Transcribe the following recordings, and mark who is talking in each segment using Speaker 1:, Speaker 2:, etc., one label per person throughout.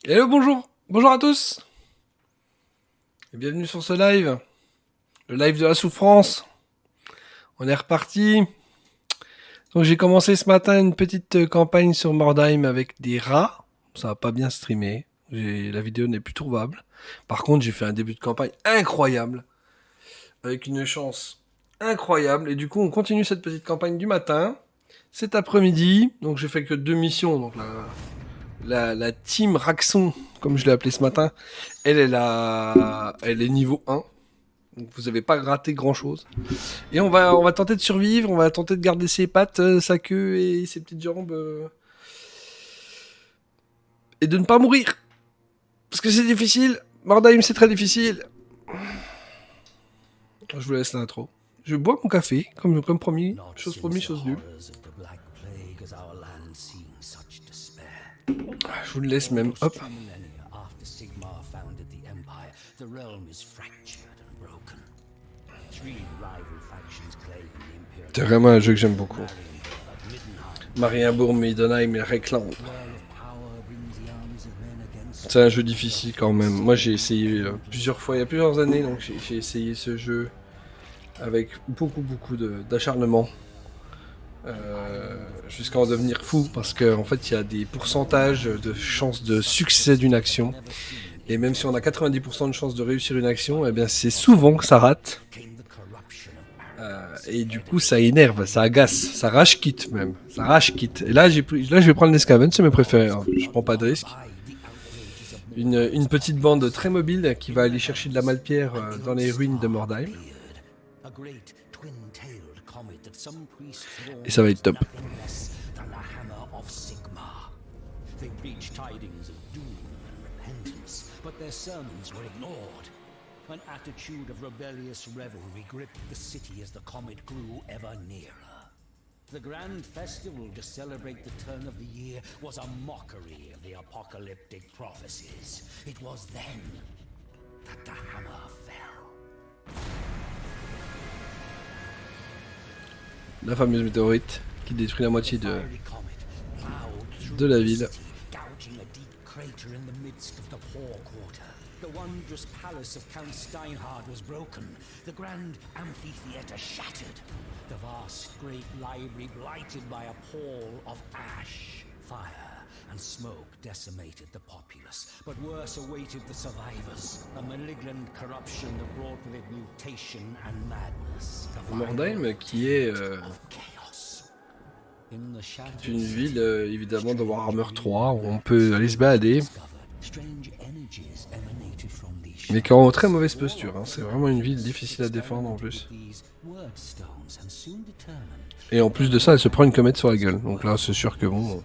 Speaker 1: Hello, bonjour, bonjour à tous, et bienvenue sur ce live, le live de la souffrance. On est reparti. Donc j'ai commencé ce matin une petite campagne sur Mordheim avec des rats. Ça va pas bien streamer. La vidéo n'est plus trouvable. Par contre, j'ai fait un début de campagne incroyable, avec une chance incroyable. Et du coup, on continue cette petite campagne du matin. Cet après-midi, donc j'ai fait que 2 missions. Donc la team Raxon, comme je l'ai appelé ce matin, elle est niveau 1. Donc vous n'avez pas raté grand chose. Et on va tenter de survivre, on va tenter de garder ses pattes, sa queue et ses petites jambes. Et de ne pas mourir. Parce que c'est difficile. Mordheim, c'est très difficile. Je vous laisse l'intro. Je bois mon café, comme promis. Chose promis, chose due. Je vous le laisse même. Hop. C'est vraiment un jeu que j'aime beaucoup. Marienbourg, Middenheim et Reckland. C'est un jeu difficile quand même. Moi j'ai essayé plusieurs fois, il y a plusieurs années, donc j'ai essayé ce jeu avec beaucoup d'acharnement. Jusqu'à en devenir fou, parce qu'en fait il y a des pourcentages de chances de succès d'une action. Et même si on a 90% de chances de réussir une action, eh bien c'est souvent que ça rate. Et du coup ça énerve, ça agace, ça rage quitte même. Ça rage quitte. Et là, je vais prendre l'Escaven, c'est mes préférés. Hein. Je prends pas de risque. Une petite bande très mobile qui va aller chercher de la malpierre dans les ruines de Mordheim. Et ça va être top. An attitude of rebellious revelry gripped the city as the comet grew ever nearer. The grand festival to celebrate the turn of the year was a mockery of the apocalyptic prophecies. It was then that the hammer fell. La fameuse météorite qui détruit la moitié de la ville. The wondrous palace of Count Steinhard was broken, the grand amphitheater shattered, the vast great library blighted by a pall of ash, fire and smoke decimated the populace, but worse awaited the survivors, a malignant corruption that brought with it mutation and madness. Mordheim qui est une ville évidemment de Warhammer 3 où on peut aller se balader. Mais qui est en très mauvaise posture, hein. C'est vraiment une ville difficile à défendre en plus. Et en plus de ça, elle se prend une comète sur la gueule. Donc là, c'est sûr que bon.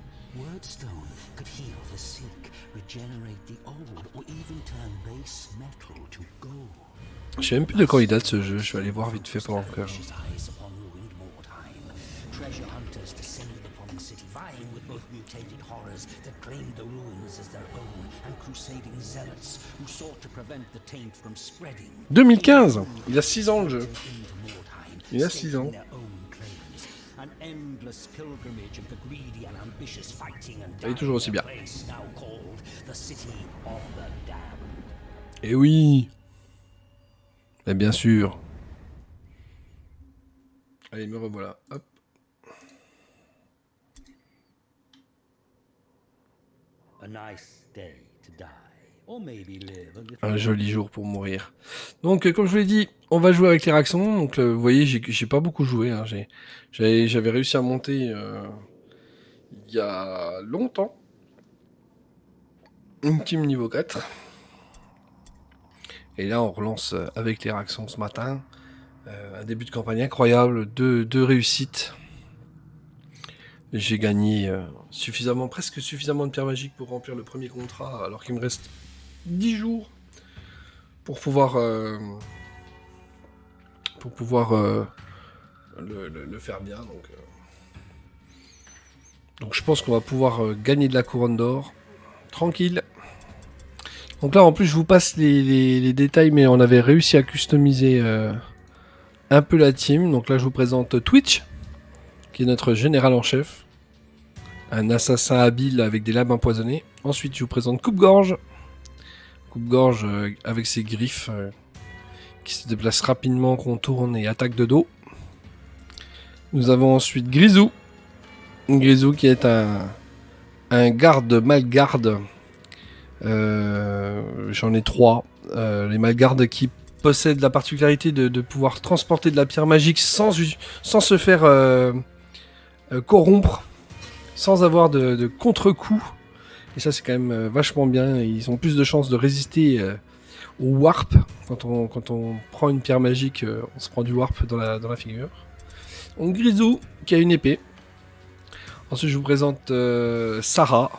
Speaker 1: Je sais même plus de quand il date ce jeu, je vais aller voir vite fait pendant que. Mutated horrors that claimed the ruins as their own and crusading zealots who sought to prevent the taint from spreading. 2015, il y a 6 ans le jeu. Il y a 6 ans. Il est toujours aussi bien. Et oui. Et bien sûr. Allez, me revoilà. Hop. Un joli jour pour mourir. Donc, comme je vous l'ai dit, on va jouer avec les Raxons. Donc, vous voyez, j'ai pas beaucoup joué. Hein. J'avais réussi à monter il y a longtemps une team niveau 4. Et là, on relance avec les Raxons ce matin. Un début de campagne incroyable, deux réussites. J'ai gagné presque suffisamment de pierres magiques pour remplir le premier contrat, alors qu'il me reste 10 jours pour pouvoir le faire bien. Donc je pense qu'on va pouvoir gagner de la couronne d'or. Tranquille. Donc là, en plus, je vous passe les détails, mais on avait réussi à customiser un peu la team. Donc là, je vous présente Twitch, qui est notre général en chef. un assassin habile avec des lames empoisonnées. Ensuite, je vous présente Coupe-Gorge. Coupe-Gorge avec ses griffes qui se déplacent rapidement, contourne et attaque de dos. Nous avons ensuite Grisou. Grisou qui est un garde malgarde. J'en ai 3. Les malgardes qui possèdent la particularité de pouvoir transporter de la pierre magique sans se faire corrompre, sans avoir de contre-coup. Et ça, c'est quand même vachement bien. Ils ont plus de chances de résister au warp. Quand on prend une pierre magique, on se prend du warp dans la figure. Donc Grisou, qui a une épée. Ensuite, je vous présente Sarah.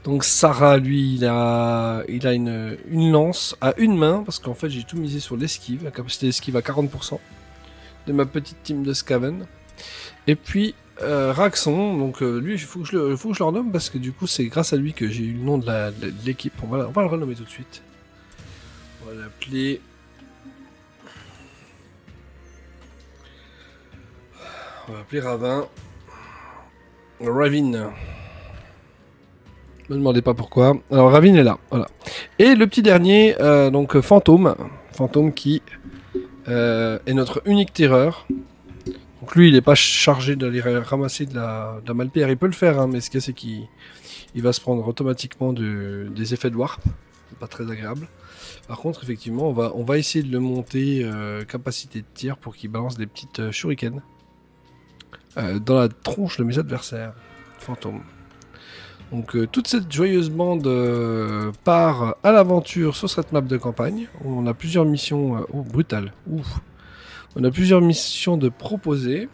Speaker 1: Donc Sarah, lui, il a une lance à une main, parce qu'en fait, j'ai tout misé sur l'esquive, la capacité d'esquive à 40% de ma petite team de Skaven. Et puis, Raxon, donc lui, il faut que je le renomme, parce que du coup, c'est grâce à lui que j'ai eu le nom de l'équipe. On va le renommer tout de suite. On va l'appeler... Ravin. Ravin. Me demandez pas pourquoi. Alors Ravin est là, voilà. Et le petit dernier, donc Fantôme. Fantôme qui est notre unique terreur. Donc lui, il n'est pas chargé d'aller ramasser de la malpierre. Il peut le faire, hein, mais ce qu'il y a, c'est qu'il va se prendre automatiquement des effets de warp. C'est pas très agréable. Par contre, effectivement, on va essayer de le monter capacité de tir pour qu'il balance des petites shurikens dans la tronche de mes adversaires. Fantôme. Donc toute cette joyeuse bande part à l'aventure sur cette map de campagne. On a plusieurs missions brutales. Ouf. On a plusieurs missions de proposer.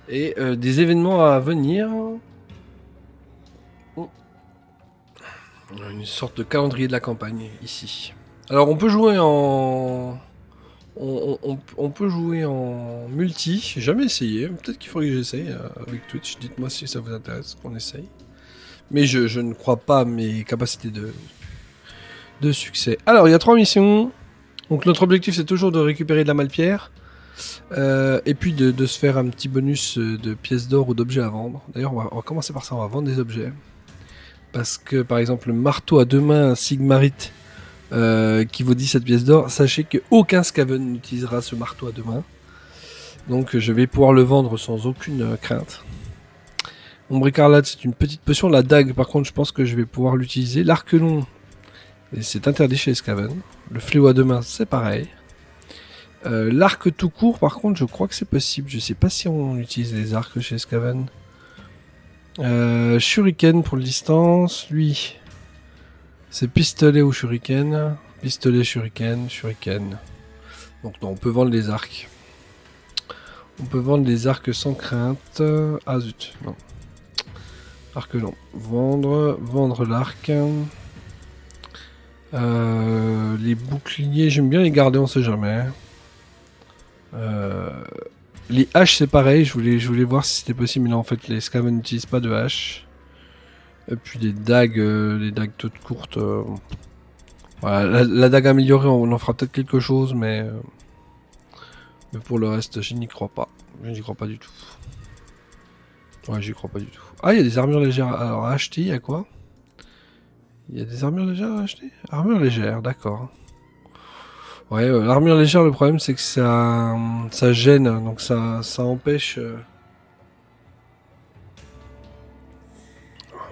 Speaker 1: Et des événements à venir. Une sorte de calendrier de la campagne ici. Alors on peut jouer en... On peut jouer en multi, j'ai jamais essayé, peut-être qu'il faudrait que j'essaye avec Twitch, dites-moi si ça vous intéresse qu'on essaye. Mais je ne crois pas à mes capacités de succès. Alors il y a 3 missions, donc notre objectif c'est toujours de récupérer de la malpierre, et puis de se faire un petit bonus de pièces d'or ou d'objets à vendre. D'ailleurs on va commencer par ça, on va vendre des objets. Parce que par exemple le marteau à 2 mains Sigmarite, qui vaut 17 pièces d'or, sachez qu'aucun Skaven n'utilisera ce marteau à 2 mains. Donc je vais pouvoir le vendre sans aucune crainte. Ombre écarlate, c'est une petite potion. La dague, par contre, je pense que je vais pouvoir l'utiliser. L'arc long, c'est interdit chez les Skaven. Le fléau à 2 mains, c'est pareil. L'arc tout court, par contre, je crois que c'est possible. Je sais pas si on utilise les arcs chez les Skaven. Shuriken pour le distance, lui... C'est pistolet ou shuriken. Pistolet, shuriken, shuriken. Donc non, on peut vendre les arcs. On peut vendre les arcs sans crainte. Ah zut, non. Arc non. Vendre l'arc. Les boucliers, j'aime bien les garder, on sait jamais. Les haches c'est pareil, je voulais voir si c'était possible, mais là en fait les Skaven n'utilisent pas de haches. Et puis les dagues toutes courtes. Voilà, la dague améliorée, on en fera peut-être quelque chose, mais pour le reste, je n'y crois pas. Je n'y crois pas du tout. Ouais, j'y crois pas du tout. Ah, il y a des armures légères alors, à acheter, il y a quoi? Il y a des armures légères à acheter? Armure légère, d'accord. Ouais, l'armure légère, le problème, c'est que ça gêne, donc ça empêche...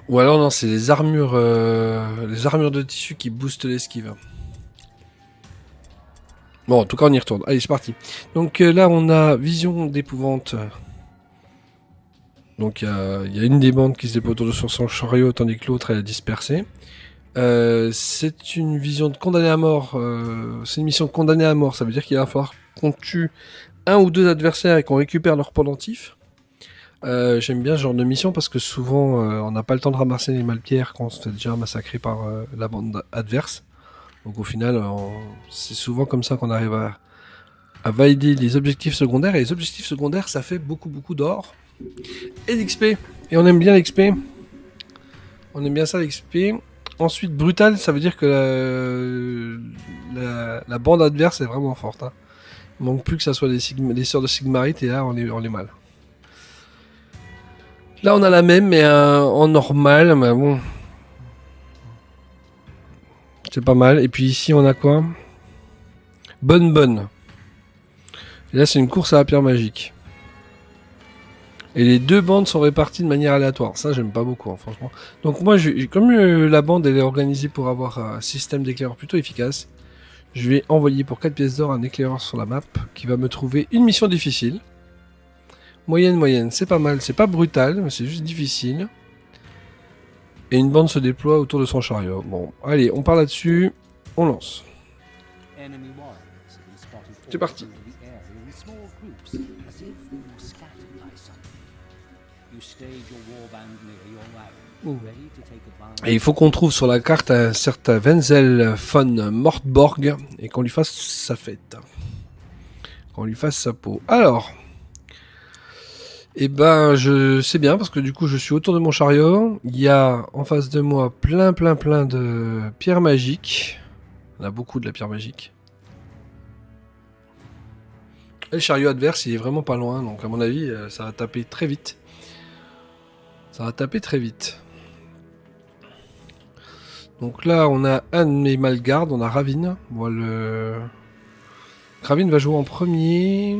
Speaker 1: Ou alors non, c'est les armures de tissu qui boostent l'esquive. Bon, en tout cas, on y retourne. Allez, c'est parti. Donc là, on a Vision d'épouvante. Donc il y a une des bandes qui se dépose autour de son chariot, tandis que l'autre est dispersée. C'est une vision de condamné à mort. C'est une mission de condamné à mort. Ça veut dire qu'il va falloir qu'on tue 1 ou 2 adversaires et qu'on récupère leur pendentif. J'aime bien ce genre de mission parce que souvent on n'a pas le temps de ramasser les malpierres quand on se fait déjà massacrer par la bande adverse. Donc au final, c'est souvent comme ça qu'on arrive à valider les objectifs secondaires. Et les objectifs secondaires, ça fait beaucoup d'or et d'XP. Et on aime bien l'XP. On aime bien ça l'XP. Ensuite, brutal, ça veut dire que la bande adverse est vraiment forte. Hein. Il manque plus que ça soit les sœurs de Sigmarite et là on est mal. Là, on a la même, mais en normal. Mais bon, c'est pas mal. Et puis ici, on a quoi? Bonne. Et là, c'est une course à la pierre magique. Et les deux bandes sont réparties de manière aléatoire. Ça, j'aime pas beaucoup, hein, franchement. Donc moi, comme la bande elle est organisée pour avoir un système d'éclaireur plutôt efficace, je vais envoyer pour 4 pièces d'or un éclaireur sur la map qui va me trouver une mission difficile. Moyenne, c'est pas mal. C'est pas brutal, mais c'est juste difficile. Et une bande se déploie autour de son chariot. Bon, allez, on part là-dessus. On lance. C'est parti. Et il faut qu'on trouve sur la carte un certain Wenzel von Mortborg et qu'on lui fasse sa fête. Qu'on lui fasse sa peau. Alors, eh ben, je sais bien parce que du coup, je suis autour de mon chariot. Il y a en face de moi plein de pierres magiques. On a beaucoup de la pierre magique. Et le chariot adverse, il est vraiment pas loin, donc à mon avis, ça va taper très vite. Donc là, on a un de mes malgardes, on a Ravine. Bon, Ravine va jouer en premier.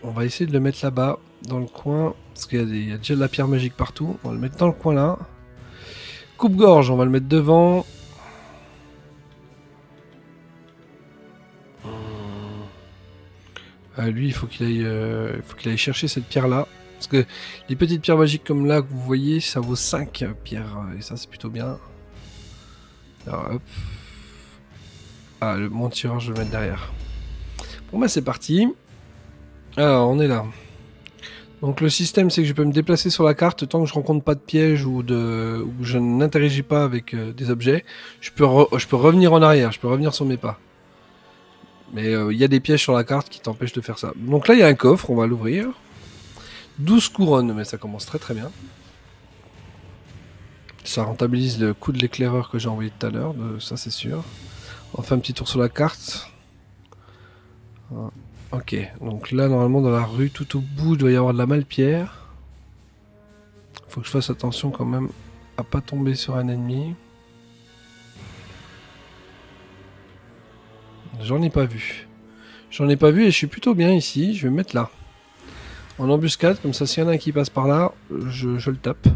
Speaker 1: On va essayer de le mettre là-bas, dans le coin, parce qu'il y a déjà de la pierre magique partout. On va le mettre dans le coin là. Coupe-gorge, on va le mettre devant. Lui, il faut qu'il aille chercher cette pierre-là. Parce que les petites pierres magiques comme là, que vous voyez, ça vaut 5 pierres. Et ça, c'est plutôt bien. Alors, hop. Ah, mon tireur, je vais le mettre derrière. Bon, bah, c'est parti. Alors, on est là. Donc, le système, c'est que je peux me déplacer sur la carte tant que je rencontre pas de piège ou que je n'interagis pas avec des objets. Je peux revenir en arrière, je peux revenir sur mes pas. Mais il y a des pièges sur la carte qui t'empêchent de faire ça. Donc là, il y a un coffre, on va l'ouvrir. 12 couronnes, mais ça commence très bien. Ça rentabilise le coût de l'éclaireur que j'ai envoyé tout à l'heure, ça c'est sûr. On fait un petit tour sur la carte. Ok, donc là normalement dans la rue tout au bout il doit y avoir de la malpierre. Faut que je fasse attention quand même à pas tomber sur un ennemi. J'en ai pas vu. Et je suis plutôt bien ici, je vais me mettre là. En embuscade, comme ça s'il y en a un qui passe par là, je le tape.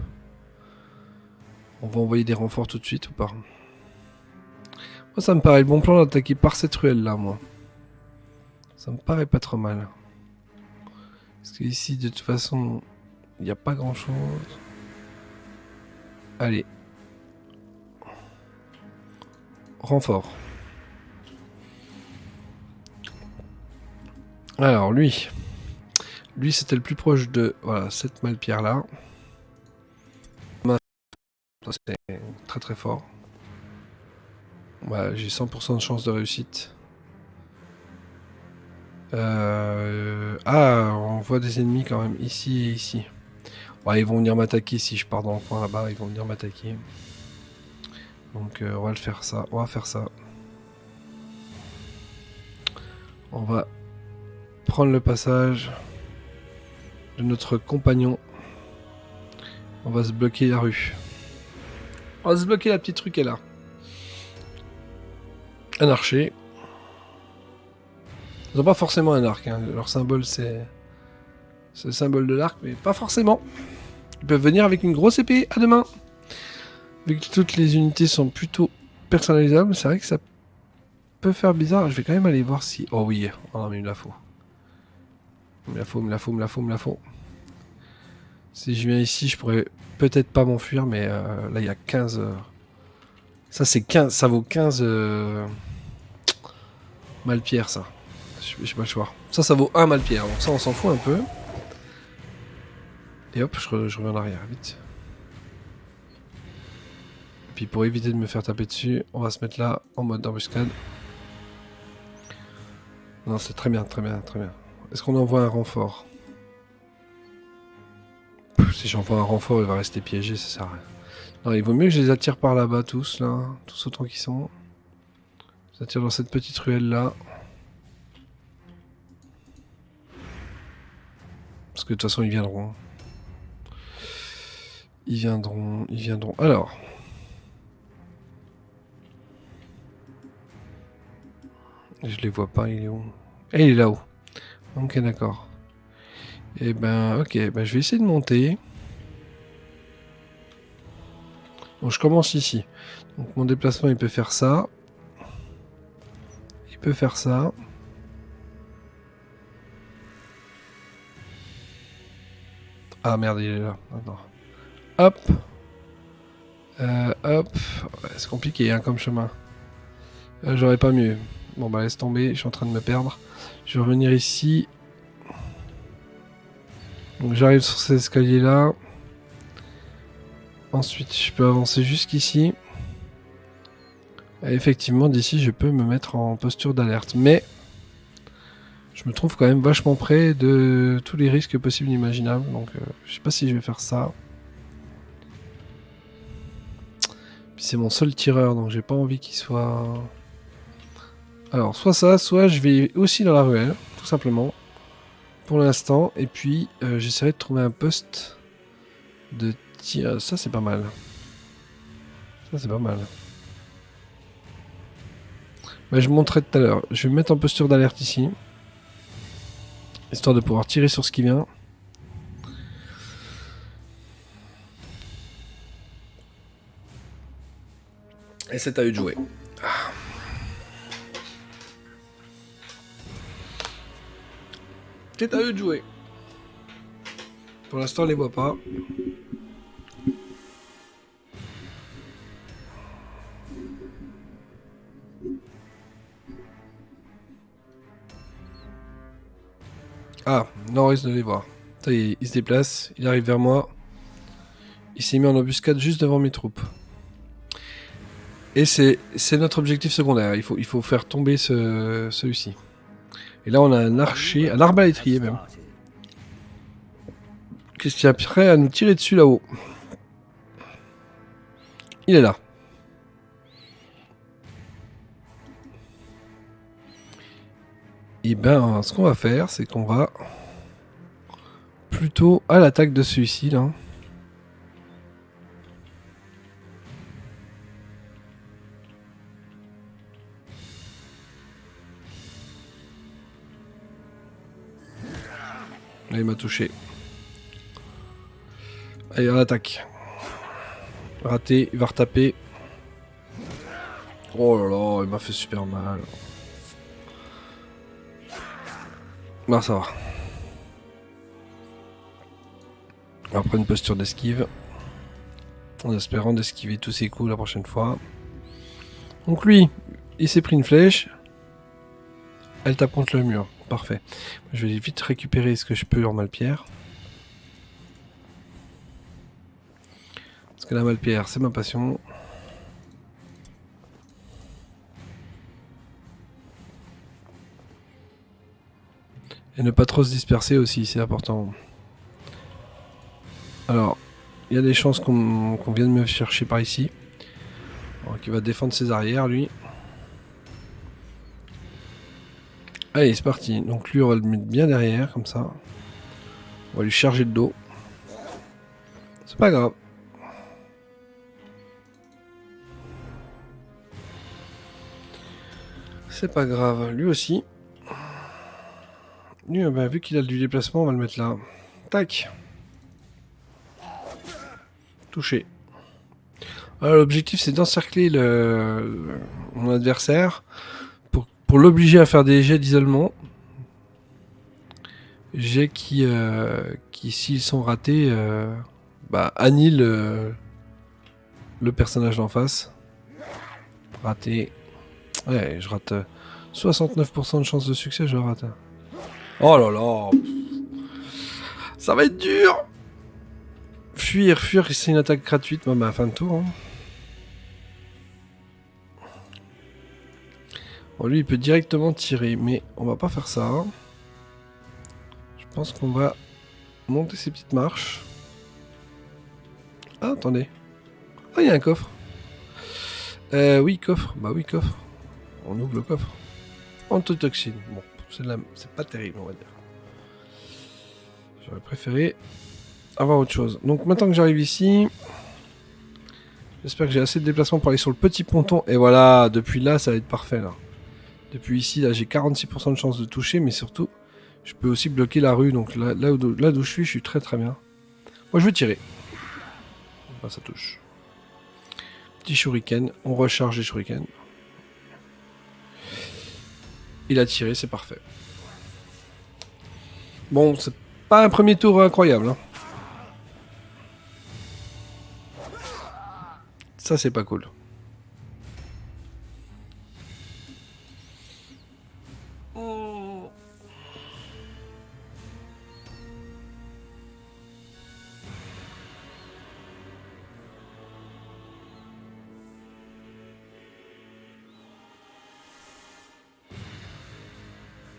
Speaker 1: On va envoyer des renforts tout de suite ou pas? Moi ça me paraît le bon plan d'attaquer par cette ruelle là, moi. Ça me paraît pas trop mal. Parce qu'ici de toute façon, il n'y a pas grand chose. Allez. Renfort. Alors lui. Lui c'était le plus proche de cette malpierre là. Ça c'est très fort. J'ai 100% de chance de réussite. On voit des ennemis quand même ici et ici. Ils vont venir m'attaquer si je pars dans le coin là-bas, ils vont venir m'attaquer. Donc on va faire ça. On va prendre le passage de notre compagnon. On va se bloquer la rue. On va se bloquer la petite rue qui est là. Un archer. Ils n'ont pas forcément un arc. Hein. Leur symbole, c'est le symbole de l'arc, mais pas forcément. Ils peuvent venir avec une grosse épée à deux mains. Vu que toutes les unités sont plutôt personnalisables, c'est vrai que ça peut faire bizarre. Je vais quand même aller voir si... Oh oui, oh non mais il me la faut. Il me la faut. Si je viens ici, je pourrais peut-être pas m'enfuir, mais là il y a 15... Ça c'est 15, ça vaut 15 malpierre ça. J'ai pas le choix. Ça vaut 1 malpierre, donc ça on s'en fout un peu. Et hop, je reviens en arrière, vite. Et puis pour éviter de me faire taper dessus, on va se mettre là en mode embuscade. Non, c'est très bien. Est-ce qu'on envoie un renfort? Si j'envoie un renfort, il va rester piégé, ça sert à rien. Non, il vaut mieux que je les attire par là-bas tous, là. Tous autant qu'ils sont. Je les attire dans cette petite ruelle là. Parce que de toute façon, ils viendront. Ils viendront. Alors. Je les vois pas, il est où? Il est là-haut. Ok, d'accord. Et ben, ok, ben, je vais essayer de monter. Donc je commence ici. Donc mon déplacement, il peut faire ça. Il peut faire ça. Ah merde, il est là. Attends. Hop. Hop. Ouais, c'est compliqué hein, comme chemin. J'aurais pas mieux. Bon bah laisse tomber, je suis en train de me perdre. Je vais revenir ici. Donc j'arrive sur ces escaliers là. Ensuite je peux avancer jusqu'ici. Et effectivement d'ici je peux me mettre en posture d'alerte. Mais je me trouve quand même vachement près de tous les risques possibles et imaginables. Donc je sais pas si je vais faire ça. Puis c'est mon seul tireur donc j'ai pas envie qu'il soit... Alors soit ça, soit je vais aussi dans la ruelle, tout simplement. Pour l'instant. Et puis j'essaierai de trouver un poste de tir. Ça c'est pas mal. Ça c'est pas mal. Bah, je vous montrerai tout à l'heure. Je vais me mettre en posture d'alerte ici. Histoire de pouvoir tirer sur ce qui vient. Et c'est à eux de jouer. C'est à eux de jouer. Pour l'instant, on les voit pas. Ah, non, on risque de les voir. Ça y est, il se déplace, il arrive vers moi. Il s'est mis en embuscade juste devant mes troupes. Et c'est notre objectif secondaire. Il faut faire tomber celui-ci. Et là, on a un archer, un arbalétrier même. Qu'est-ce qui est prêt à nous tirer dessus là-haut? Il est là. Et ben, ce qu'on va faire, c'est qu'on va plutôt à l'attaque de celui-ci là. Là, il m'a touché. Allez, on attaque. Raté, il va retaper. Oh là là, il m'a fait super mal. Bah ça va. On va prendre une posture d'esquive. En espérant d'esquiver tous ses coups la prochaine fois. Donc lui, il s'est pris une flèche. Elle tape contre le mur. Parfait. Je vais vite récupérer ce que je peux en Malpierre. Parce que la Malpierre, c'est ma passion. Et ne pas trop se disperser aussi, c'est important. Alors, il y a des chances qu'on vienne me chercher par ici. Donc il va défendre ses arrières, lui. Allez, c'est parti. Donc lui, on va le mettre bien derrière, comme ça. On va lui charger le dos. C'est pas grave. C'est pas grave. Lui aussi. Lui, bah, vu qu'il a du déplacement, on va le mettre là. Tac. Touché. Alors l'objectif, c'est d'encercler mon adversaire pour l'obliger à faire des jets d'isolement. Jets qui s'ils sont ratés, annihilent le personnage d'en face. Raté. Ouais, je rate 69% de chance de succès, je rate. Oh là là. Ça va être dur. Fuir, c'est une attaque gratuite, à la fin de tour. Hein. Bon, lui, il peut directement tirer, mais on va pas faire ça. Hein. Je pense qu'on va monter ces petites marches. Ah, attendez. Ah, il y a un coffre. Oui, coffre. Bah oui, coffre. On ouvre le coffre. Antotoxine. Bon, c'est pas terrible, on va dire. J'aurais préféré avoir autre chose. Donc maintenant que j'arrive ici, j'espère que j'ai assez de déplacement pour aller sur le petit ponton. Et voilà, depuis là, ça va être parfait là. Depuis ici, là, j'ai 46% de chance de toucher, mais surtout, je peux aussi bloquer la rue. Donc là d'où je suis très très bien. Moi, je vais tirer. Ah, ça touche. Petit shuriken, on recharge les shurikens. Il a tiré, c'est parfait. Bon, c'est pas un premier tour incroyable. Hein. Ça, c'est pas cool.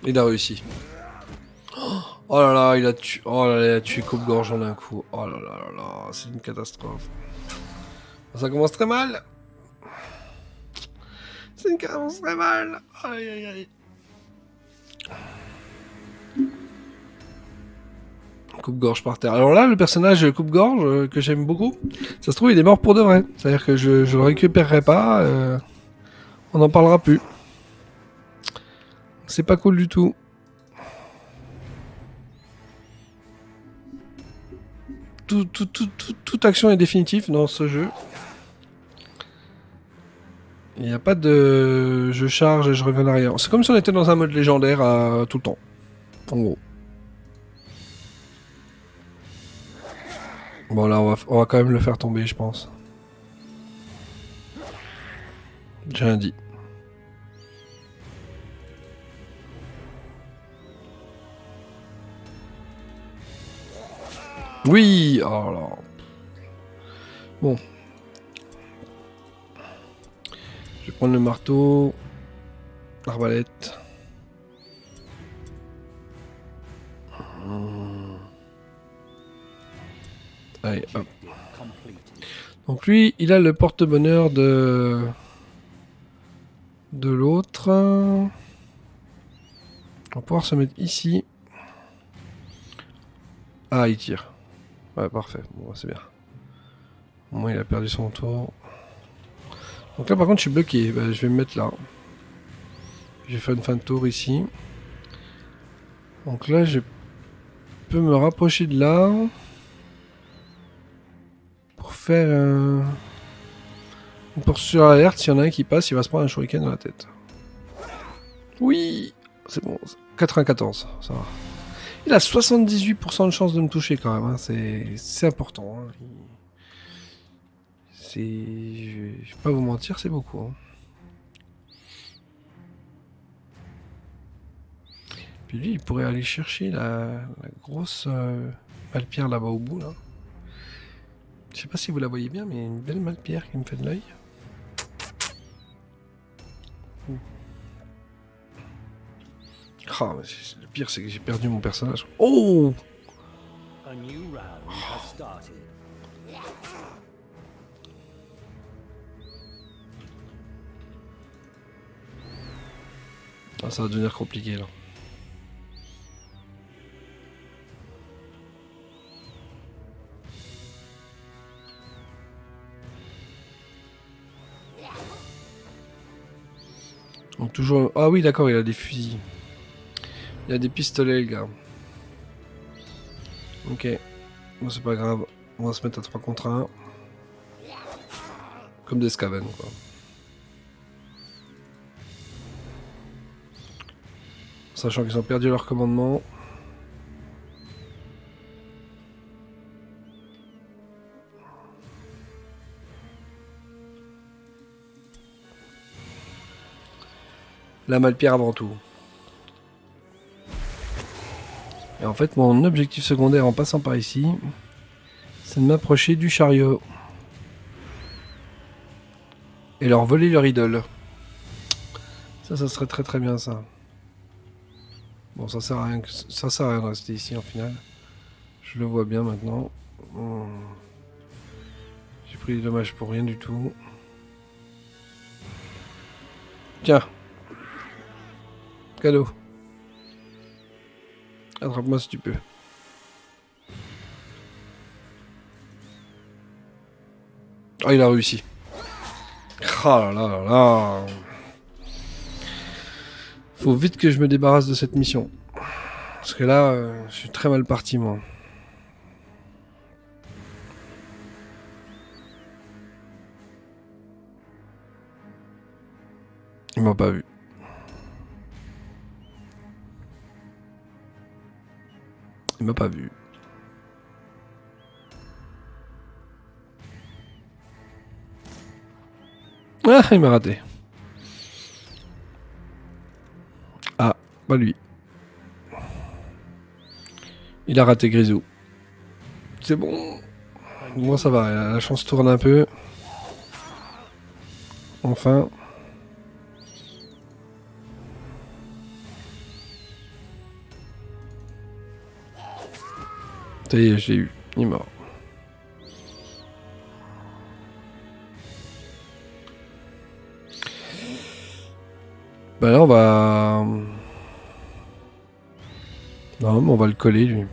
Speaker 1: Il a réussi. Oh là là, il a tué. Oh là là, il a tué coupe-gorge en un coup. Oh là là là là, c'est une catastrophe. Ça commence très mal. Ça commence très mal. Aïe aïe aïe. Coupe-gorge par terre. Alors là, le personnage coupe-gorge que j'aime beaucoup, ça se trouve, il est mort pour de vrai. C'est-à-dire que je le récupérerai pas. On n'en parlera plus. C'est pas cool du tout. Toute action est définitive dans ce jeu. Il n'y a pas de je charge et je reviens en arrière. C'est comme si on était dans un mode légendaire tout le temps. En gros. Bon là, on va quand même le faire tomber, je pense. J'ai rien dit. Oui. Oh là. Bon. Je vais prendre le marteau. L'arbalète. Allez, hop. Donc lui, il a le porte-bonheur de l'autre. On va pouvoir se mettre ici. Ah, il tire. Ouais, parfait. Bon, c'est bien. Au moins, il a perdu son tour. Donc là, par contre, je suis bloqué. Bah, je vais me mettre là. Je vais faire une fin de tour ici. Donc là, je peux me rapprocher de là. Pour faire une poursuite alerte. S'il y en a un qui passe, il va se prendre un shuriken dans la tête. Oui. C'est bon. 94, ça va. Il a 78% de chance de me toucher quand même. Hein. C'est important. Hein. Je vais pas vous mentir, c'est beaucoup. Hein. Puis lui, il pourrait aller chercher la grosse malpierre là-bas au bout. Là. Je sais pas si vous la voyez bien, mais une belle malpierre qui me fait de l'œil. Ah, mais le pire, c'est que j'ai perdu mon personnage. Oh! Ah, ça va devenir compliqué là. Donc toujours... Ah oui, d'accord, il a des fusils. Il y a des pistolets, les gars. Ok. Bon, c'est pas grave. On va se mettre à 3 contre 1. Comme des Skaven, quoi. Sachant qu'ils ont perdu leur commandement. La malpierre avant tout. Et en fait, mon objectif secondaire en passant par ici, c'est de m'approcher du chariot. Et leur voler leur idole. Ça serait très très bien ça. Bon, ça sert à rien de rester ici en final. Je le vois bien maintenant. J'ai pris des dommages pour rien du tout. Tiens. Cadeau. Attrape-moi si tu peux. Ah, il a réussi. Ah là là là là. Faut vite que je me débarrasse de cette mission. Parce que là, je suis très mal parti, moi. Il m'a pas vu. Il m'a pas vu. Ah, il m'a raté. Ah, pas lui. Il a raté Grisou. C'est bon. Moi, ça va. La chance tourne un peu. Enfin. Ça y est, je l'ai eu. Il est mort. Bah là, on va... Non, mais on va le coller, lui.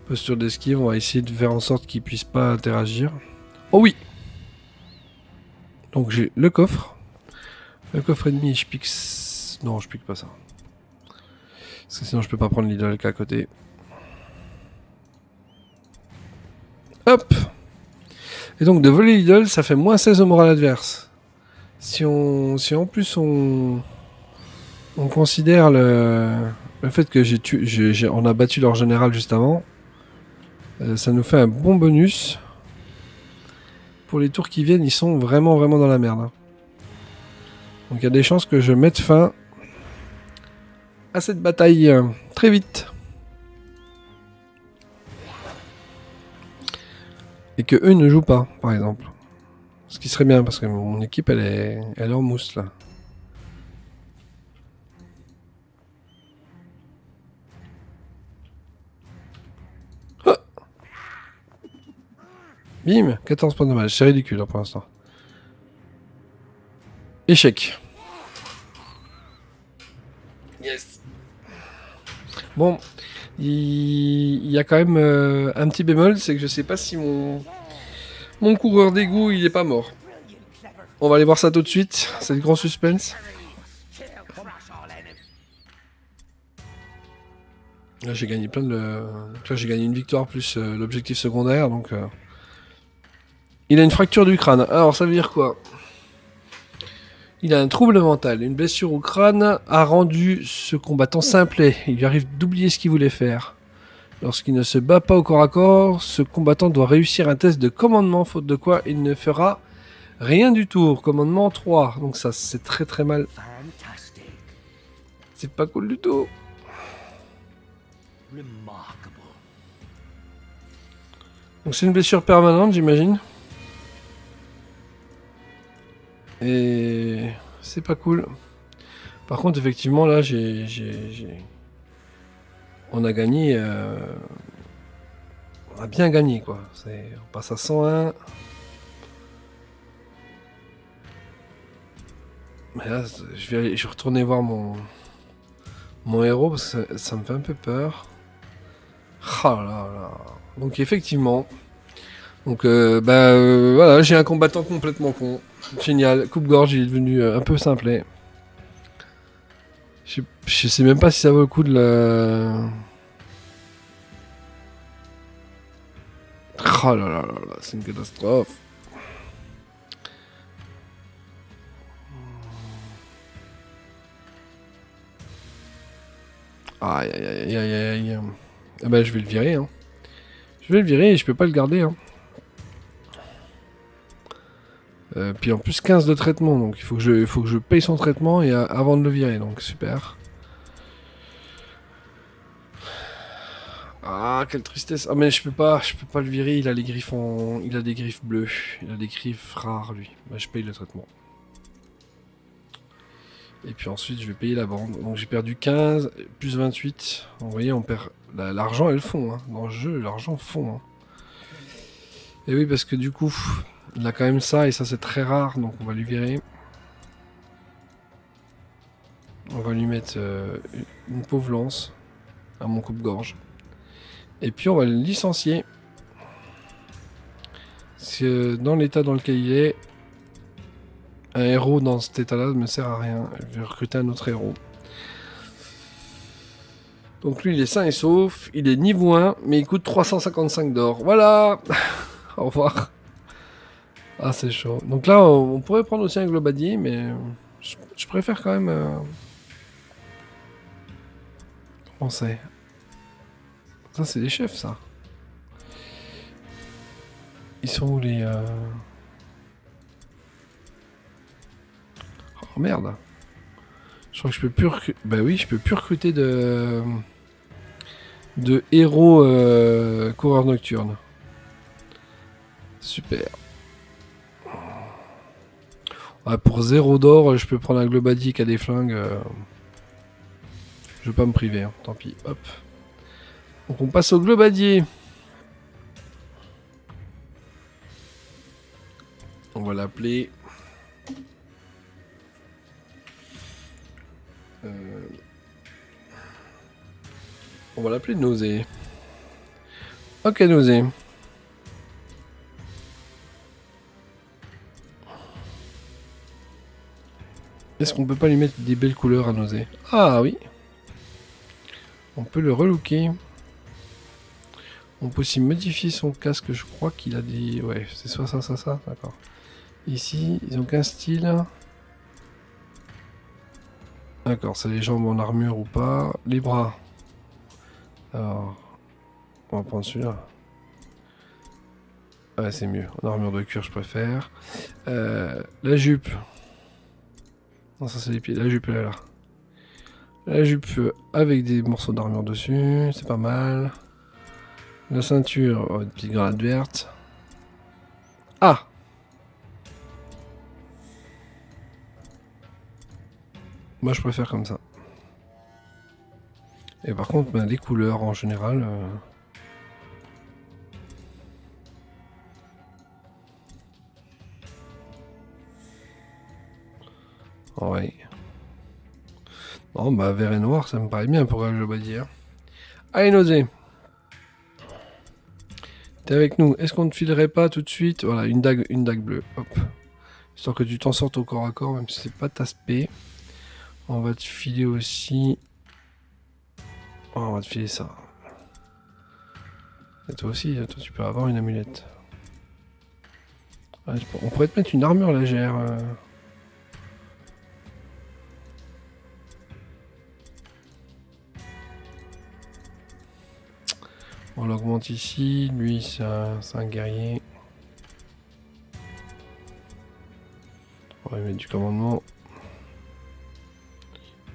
Speaker 1: Posture d'esquive, on va essayer de faire en sorte qu'il puisse pas interagir. Oh oui! Donc j'ai le coffre. Le coffre ennemi, je pique... Non, je pique pas ça. Parce que sinon je peux pas prendre l'idole qu'à côté. Hop! Et donc de voler l'idole, ça fait moins 16 au moral adverse. Si en plus on considère le fait que on a battu leur général juste avant, ça nous fait un bon bonus. Pour les tours qui viennent, ils sont vraiment dans la merde. Hein. Donc il y a des chances que je mette fin à cette bataille très vite. Et que eux ne jouent pas, par exemple. Ce qui serait bien, parce que mon équipe, elle est en mousse, là. Oh, bim, 14 points de dommage. C'est ridicule, hein, pour l'instant. Échec. Yes. Bon, il y a quand même un petit bémol, c'est que je sais pas si mon coureur d'égout, il est pas mort. On va aller voir ça tout de suite, c'est le grand suspense. Là, j'ai gagné plein de... Là, j'ai gagné une victoire plus l'objectif secondaire, donc... Il a une fracture du crâne. Alors, ça veut dire quoi? Il a un trouble mental. Une blessure au crâne a rendu ce combattant simplet. Il lui arrive d'oublier ce qu'il voulait faire. Lorsqu'il ne se bat pas au corps à corps, ce combattant doit réussir un test de commandement, faute de quoi il ne fera rien du tout. Commandement 3. Donc ça, c'est très mal. C'est pas cool du tout. Donc c'est une blessure permanente, j'imagine. Et c'est pas cool. Par contre, effectivement, là, on a gagné... On a bien gagné, quoi. On passe à 101. Mais là, je vais retourner voir mon héros parce que ça me fait un peu peur. Ah là là. Donc effectivement. Donc voilà, j'ai un combattant complètement con. Génial. Coupe-gorge, il est devenu un peu simplet. Je sais même pas si ça vaut le coup de la... Oh là là là là, c'est une catastrophe. Aïe aïe aïe aïe aïe aïe. Ah bah je vais le virer hein. Je vais le virer et je peux pas le garder hein. Puis en plus 15 de traitement, donc il faut que je paye son traitement et avant de le virer, donc super. Ah quelle tristesse. Ah mais je peux pas le virer, il a les griffes il a des griffes bleues, il a des griffes rares lui. Bah je paye le traitement. Et puis ensuite je vais payer la bande. Donc j'ai perdu 15 plus 28. Vous voyez on perd l'argent elle fond hein. Dans le jeu l'argent fond. Hein. Et oui parce que du coup il a quand même ça et ça c'est très rare donc on va lui virer. On va lui mettre une pauvre lance à mon coupe-gorge. Et puis on va le licencier. Parce que dans l'état dans lequel il est, un héros dans cet état-là ne me sert à rien. Je vais recruter un autre héros. Donc lui, il est sain et sauf. Il est niveau 1, mais il coûte 355 d'or. Voilà. Au revoir. Ah, c'est chaud. Donc là, on pourrait prendre aussi un globadier, mais je préfère quand même... Comment c'est? Ça, c'est des chefs, ça. Ils sont où les... Oh merde. Je crois que je peux plus recruter... Bah oui, je peux plus recruter de héros coureurs nocturnes. Super. Ouais, pour 0 d'or, je peux prendre un globadier qui a des flingues. Je vais pas me priver, hein. Tant pis. Hop. Donc on passe au globadier. On va l'appeler... On va l'appeler Nausée. Ok, Nausée. Est-ce qu'on peut pas lui mettre des belles couleurs à Nausée? Ah oui. On peut le relooker. On peut aussi modifier son casque. Je crois qu'il a des... Ouais, c'est soit ça, ça. D'accord. Ici, ils ont qu'un style. D'accord, c'est les jambes en armure ou pas. Les bras. Alors, on va prendre celui-là. Ouais, c'est mieux. En armure de cuir, je préfère. La jupe. Non, ça c'est les pieds. La jupe, elle est là. La jupe avec des morceaux d'armure dessus. C'est pas mal. La ceinture, oh, une petite grenade verte. Ah! Moi, je préfère comme ça. Et par contre, ben, les couleurs en général... Ouais. Non, bah vert et noir, ça me paraît bien pour un globadier. Hein. Allez, Nausée. T'es avec nous. Est-ce qu'on ne te filerait pas tout de suite? Voilà, une dague bleue. Hop. Histoire que tu t'en sortes au corps à corps, même si c'est pas ta spé. On va te filer aussi... Oh, on va te filer ça. Et toi aussi, toi tu peux avoir une amulette. Ah, on pourrait te mettre une armure légère. On l'augmente ici. Lui, c'est un guerrier. On va lui mettre du commandement.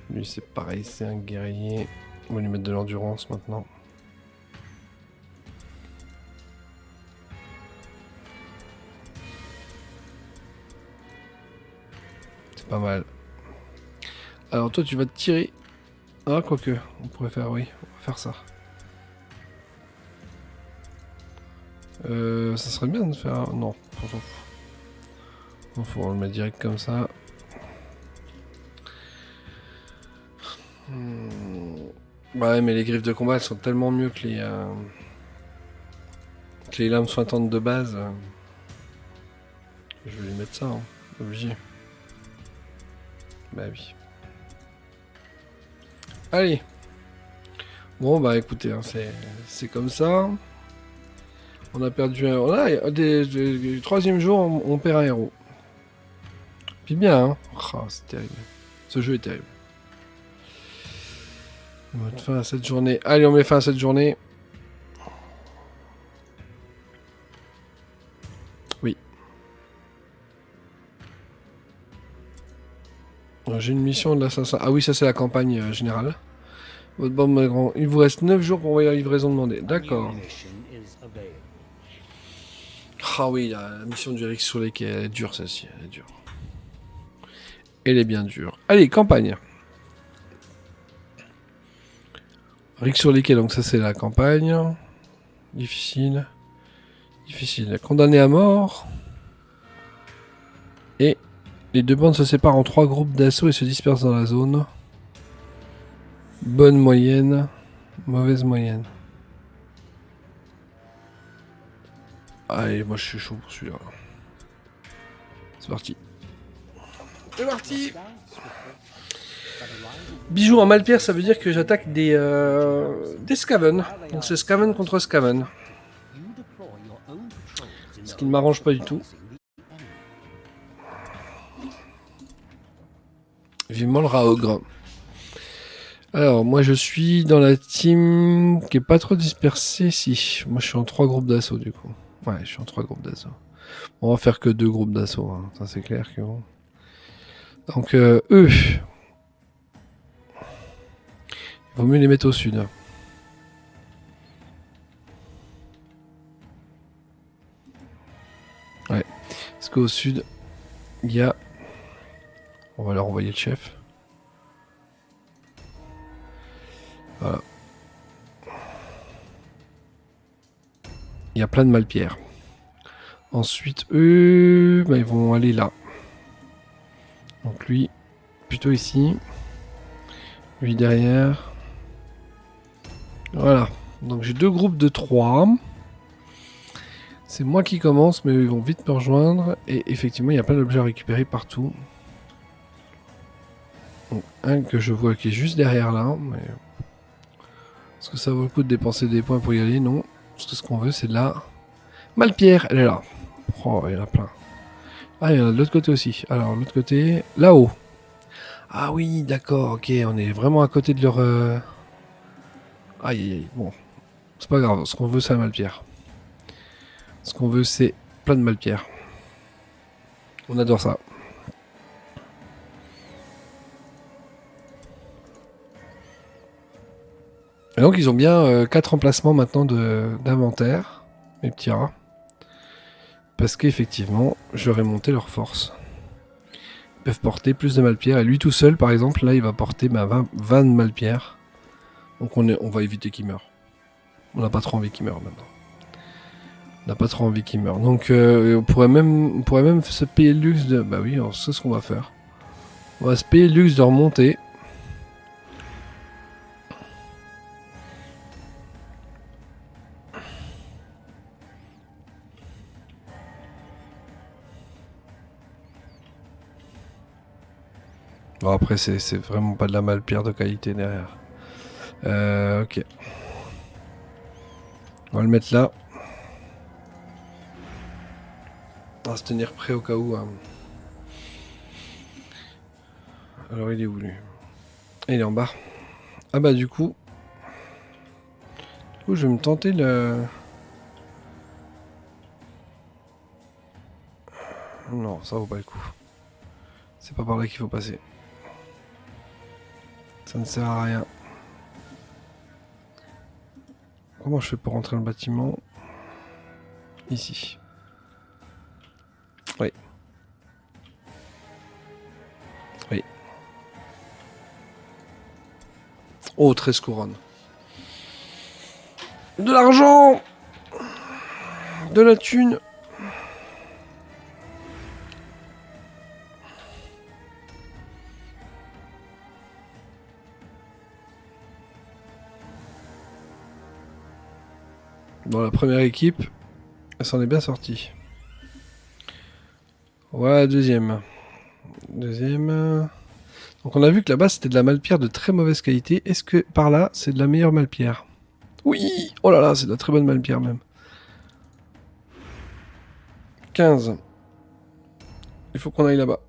Speaker 1: Lui, c'est pareil, c'est un guerrier. On va lui mettre de l'endurance maintenant. C'est pas mal. Alors toi, tu vas te tirer. Ah, quoique, on pourrait faire, oui, on va faire ça. Ça serait bien de faire... Non, on s'en fout. Faut le mettre direct comme ça. Bah ouais, mais les griffes de combat, elles sont tellement mieux que les lames sointantes de base. Je vais lui mettre ça, hein. Obligé. Bah oui. Allez. Bon, bah écoutez, hein, c'est comme ça. On a perdu un... Voilà, du troisième jour, on perd un héros. Puis bien, hein. Oh, c'est terrible. Ce jeu est terrible. On met fin à cette journée. Allez, on met fin à cette journée. Oui. J'ai une mission de l'assassin. Ah oui, ça c'est la campagne générale. Votre bombe est grand. Il vous reste 9 jours pour envoyer la livraison demandée. D'accord. Ah oui, la mission du Rick sur les quais, elle est dure celle-ci. Elle est dure. Elle est bien dure. Allez, campagne. Rick sur les quais, donc ça c'est la campagne. Difficile. Difficile. Condamné à mort. Et les deux bandes se séparent en 3 groupes d'assaut et se dispersent dans la zone. Bonne moyenne. Mauvaise moyenne. Allez, moi je suis chaud pour celui-là. C'est parti. C'est parti. Bijoux en Malpierre, ça veut dire que j'attaque des Skaven. Donc c'est Skaven contre Skaven. Ce qui ne m'arrange pas du tout. Vivement le Raogre. Alors, moi je suis dans la team qui est pas trop dispersée. Si, moi je suis en 3 groupes d'assaut du coup. Ouais, je suis en 3 groupes d'assaut. On va faire que 2 groupes d'assaut. Hein. Ça c'est clair que bon. Donc, eux, il vaut mieux les mettre au sud. Ouais. Parce qu'au sud, il y a. On va leur envoyer le chef. Voilà. Il y a plein de Malpierres. Ensuite, eux, bah, ils vont aller là. Donc lui, plutôt ici. Lui derrière. Voilà. Donc j'ai 2 groupes de 3. C'est moi qui commence, mais ils vont vite me rejoindre. Et effectivement, il y a plein d'objets à récupérer partout. Donc, un que je vois qui est juste derrière là. Mais... Est-ce que ça vaut le coup de dépenser des points pour y aller? Non. Parce que ce qu'on veut, c'est de la Malpierre. Elle est là. Oh, il y en a plein. Ah, il y en a de l'autre côté aussi. Alors, l'autre côté, là-haut. Ah oui, d'accord, ok. On est vraiment à côté de leur... Aïe, aïe, aïe. Bon, c'est pas grave. Ce qu'on veut, c'est la Malpierre. Ce qu'on veut, c'est plein de Malpierre. On adore ça. Et donc ils ont bien 4 emplacements maintenant d'inventaire, mes petits rats. Parce qu'effectivement, j'aurais monté leur force. Ils peuvent porter plus de Malpierre. Et lui tout seul, par exemple, là, il va porter 20 de Malpierre. Donc on va éviter qu'il meure. On n'a pas trop envie qu'il meure maintenant. On n'a pas trop envie qu'il meure. Donc on pourrait même se payer le luxe de... Bah oui, c'est ce qu'on va faire. On va se payer le luxe de remonter. Bon après c'est vraiment pas de la Malpierre de qualité derrière. Ok. On va le mettre là. On va se tenir prêt au cas où. Hein. Alors il est où lui? Il est en bas. Ah bah du coup... je vais me tenter le... Non, ça vaut pas le coup. C'est pas par là qu'il faut passer. Ça ne sert à rien. Comment je fais pour rentrer dans le bâtiment? Ici. Oui. Oui. Oh, 13 couronnes. De l'argent! De la thune! Bon, la première équipe, elle s'en est bien sortie. Ouais, deuxième. Deuxième. Donc on a vu que là-bas c'était de la Malpierre de très mauvaise qualité. Est-ce que par là c'est de la meilleure Malpierre? Oui! Oh là là, c'est de la très bonne Malpierre même. 15. Il faut qu'on aille là-bas.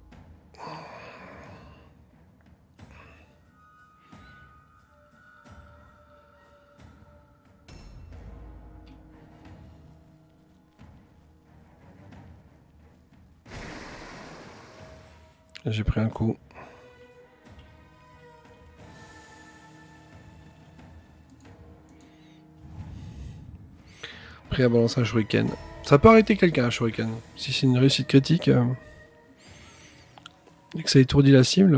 Speaker 1: J'ai pris un coup. Prêt à balancer un shuriken. Ça peut arrêter quelqu'un un shuriken. Si c'est une réussite critique et que ça étourdit la cible,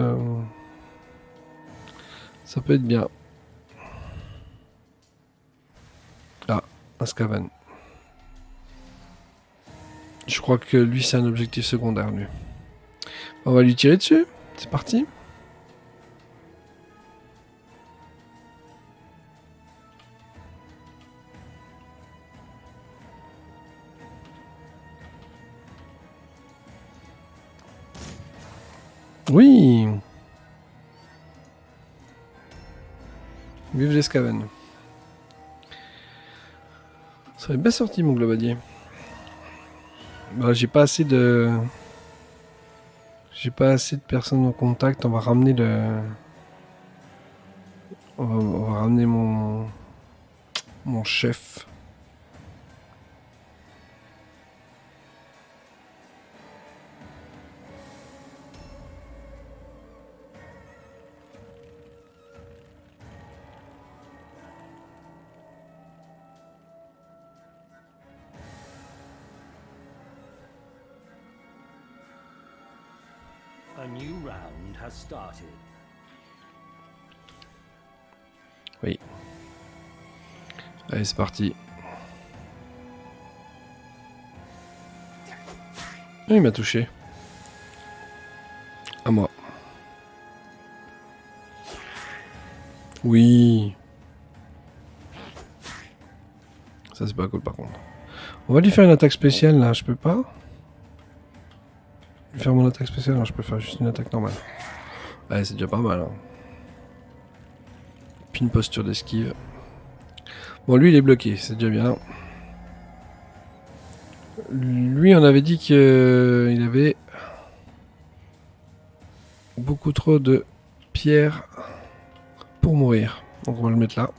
Speaker 1: ça peut être bien. Ah, un Skaven. Je crois que lui c'est un objectif secondaire lui. On va lui tirer dessus. C'est parti. Oui. Vive les Skaven. Ça serait bien sorti mon globadier. Bah, j'ai pas assez de... J'ai pas assez de personnes en contact. On va ramener le... On va ramener mon chef.
Speaker 2: A new round has started.
Speaker 1: Oui. Allez, c'est parti. Ah, il m'a touché. À moi. Oui. Ça, c'est pas cool, par contre. On va lui faire une attaque spéciale, là. Je peux pas lui faire mon attaque spéciale. Non, je peux faire juste une attaque normale. Ouais, c'est déjà pas mal. Hein. Puis une posture d'esquive. Bon, lui, il est bloqué. C'est déjà bien. Lui, on avait dit qu'il avait beaucoup trop de pierres pour mourir. Donc, on va le mettre là.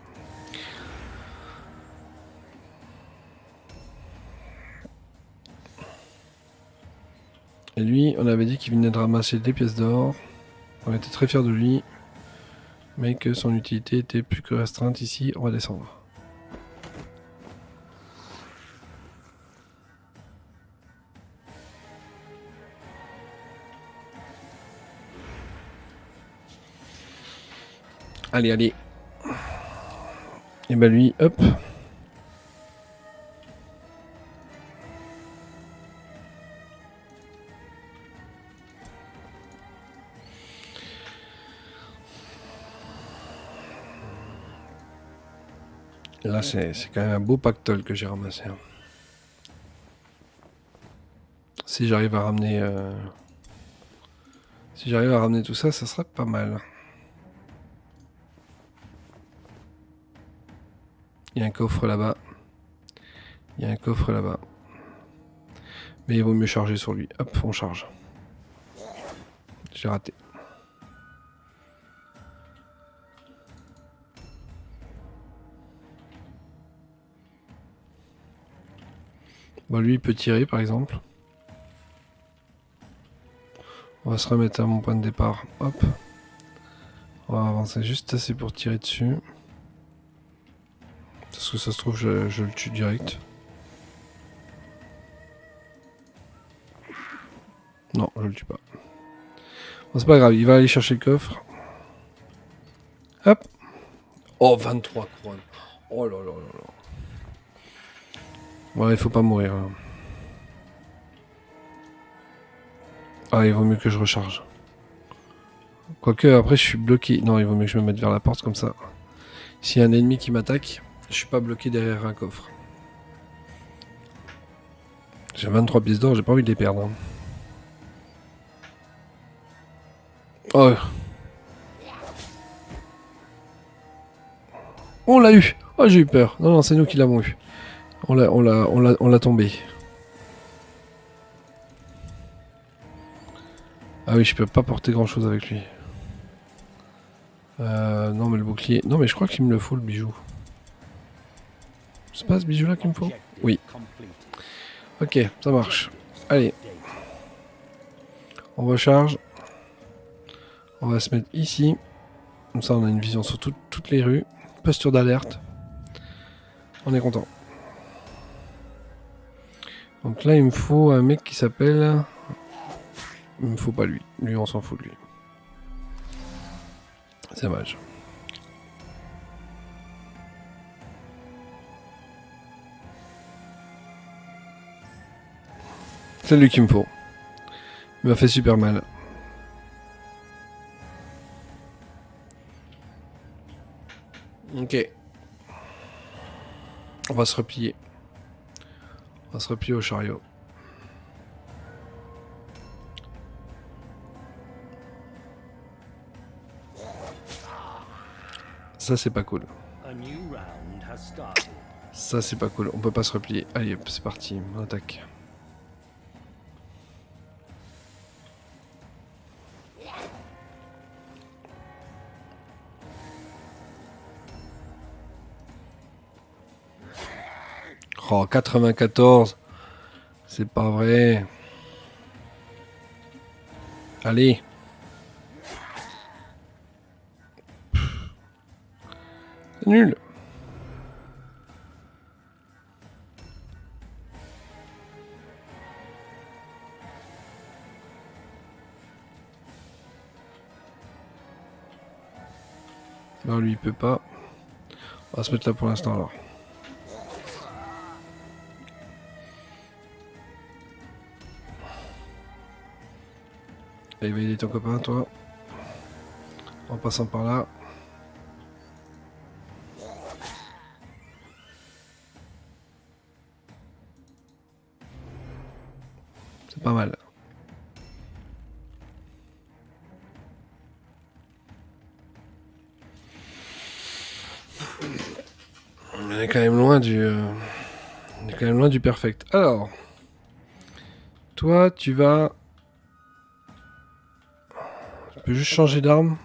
Speaker 1: Et lui, on avait dit qu'il venait de ramasser des pièces d'or. On était très fiers de lui. Mais que son utilité était plus que restreinte ici. On va descendre. Allez, allez. Et bah lui, hop. Là, c'est quand même un beau pactole que j'ai ramassé. Hein. Si j'arrive à ramener... Si j'arrive à ramener tout ça, ça serait pas mal. Il y a un coffre là-bas. Il y a un coffre là-bas. Mais il vaut mieux charger sur lui. Hop, on charge. J'ai raté. Bon, lui, il peut tirer, par exemple. On va se remettre à mon point de départ. Hop. On va avancer juste assez pour tirer dessus. Parce que ça se trouve, je le tue direct. Non, je le tue pas. Bon, c'est pas grave, il va aller chercher le coffre. Hop. Oh, 23 couronnes. Oh là là là là. Ouais, il faut pas mourir. Là. Ah, il vaut mieux que je recharge. Quoique, après, je suis bloqué. Non, il vaut mieux que je me mette vers la porte comme ça. S'il y a un ennemi qui m'attaque, je suis pas bloqué derrière un coffre. J'ai 23 pièces d'or, j'ai pas envie de les perdre. Hein. Oh. On l'a eu. Oh, j'ai eu peur. Non, non, c'est nous qui l'avons eu. On l'a tombé. Ah oui, je peux pas porter grand chose avec lui. Non, mais le bouclier. Non, mais je crois qu'il me le faut, le bijou. C'est pas ce bijou là qu'il me faut? Oui. Ok, ça marche. Allez. On recharge. On va se mettre ici. Comme ça, on a une vision sur toutes les rues. Posture d'alerte. On est content. Donc là, il me faut un mec qui s'appelle... Il me faut pas lui. Lui, on s'en fout de lui. C'est dommage. C'est lui qu'il me faut. Il m'a fait super mal. Ok. On va se replier. On va se replier au chariot. Ça, c'est pas cool.
Speaker 2: A new round has started.
Speaker 1: Ça, c'est pas cool. On peut pas se replier. Allez, hop, c'est parti. On attaque. Oh, 94. C'est pas vrai. Allez. C'est nul. Non, lui, il peut pas. On va se mettre là pour l'instant, alors. Allez, va aider ton copain, toi. En passant par là. C'est pas mal. On est quand même loin du... On est quand même loin du perfect. Alors... Toi, tu vas... Tu peux juste changer d'arme.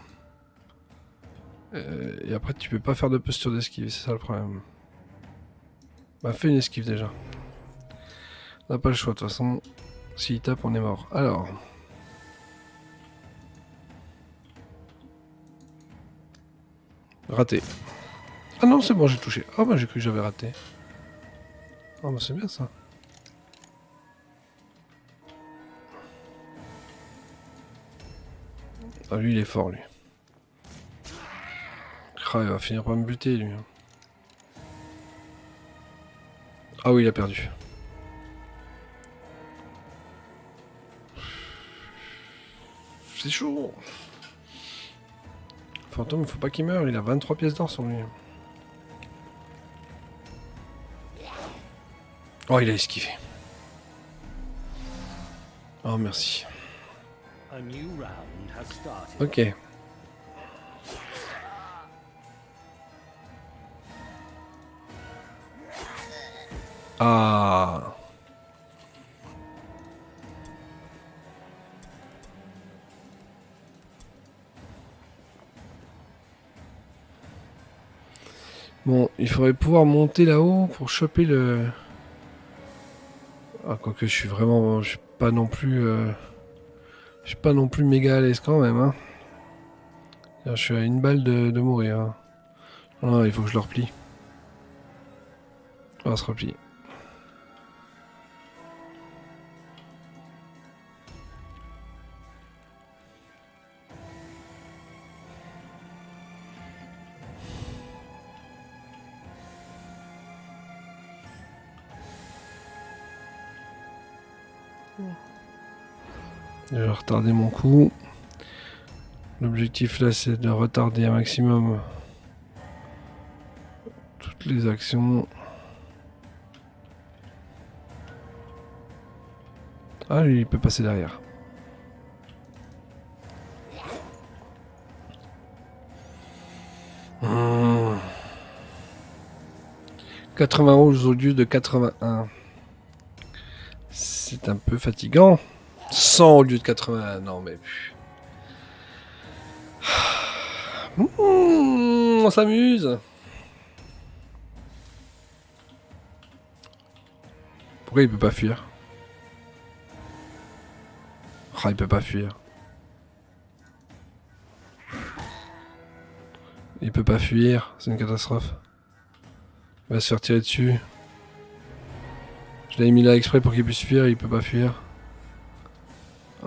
Speaker 1: Et après, tu peux pas faire de posture d'esquive, c'est ça le problème. Bah, fais une esquive déjà. On n'a pas le choix, de toute façon. S'il tape, on est mort. Alors... Raté. Ah non, c'est bon, j'ai touché. Ah bah j'ai cru que j'avais raté. Ah bah c'est bien ça. Ah lui il est fort lui. Ah il va finir par me buter lui. Ah oui il a perdu. C'est chaud. Fantôme il faut pas qu'il meure, il a 23 pièces d'or sur lui. Oh il a esquivé. Oh merci.
Speaker 2: A new round has started.
Speaker 1: Ok. Ah. Bon, il faudrait pouvoir monter là-haut pour choper le... Ah, quoique je suis vraiment... Je suis pas non plus... Je suis pas non plus méga à l'aise quand même, hein. Je suis à une balle de mourir. Hein. Non, il faut que je le replie. On va se replier. Je vais retarder mon coup. L'objectif là c'est de retarder un maximum toutes les actions. Ah lui il peut passer derrière. Mmh. 91 au lieu de 81. C'est un peu fatigant. 100 au lieu de 81. Non mais... On s'amuse. Pourquoi il peut pas fuir? Ah il peut pas fuir. Il peut pas fuir, c'est une catastrophe. Il va se faire tirer dessus. Je l'avais mis là exprès pour qu'il puisse fuir, il peut pas fuir.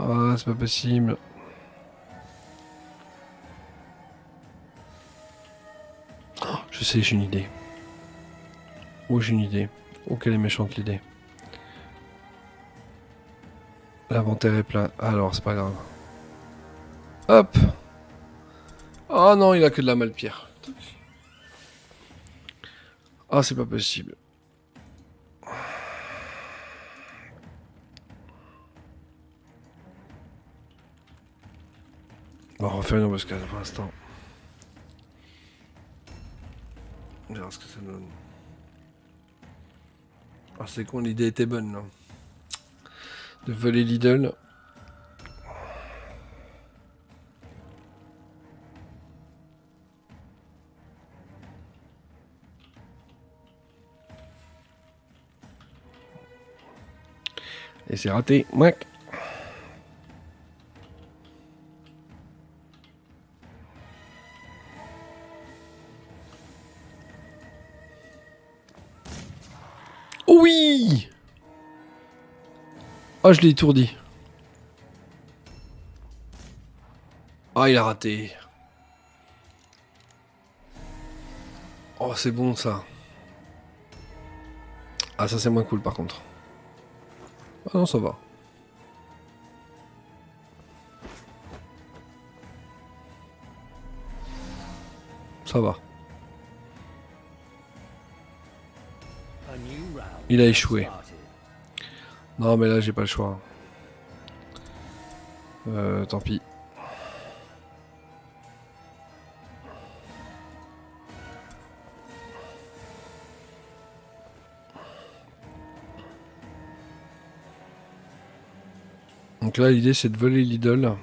Speaker 1: Ah, c'est pas possible. Oh, je sais, j'ai une idée. Oh, j'ai une idée. Oh, quelle est méchante l'idée. L'inventaire est plein. Alors, c'est pas grave. Hop. Oh non, il a que de la malpierre. Ah, c'est pas possible. Bon, on va faire une embuscade pour l'instant. verra ce que ça donne. Ah, c'est con, l'idée était bonne, là. De voler Lidl. Et c'est raté. Mouac. Oui. Oh, je l'ai étourdi. Ah, il a raté. Oh, c'est bon, ça. Ah, ça, c'est moins cool, par contre. Ah non, ça va. Ça va.
Speaker 2: A new round
Speaker 1: Il a
Speaker 2: has
Speaker 1: échoué.
Speaker 2: started.
Speaker 1: Non, mais là, j'ai pas le choix. Tant pis. Donc là, l'idée, c'est de voler l'idole.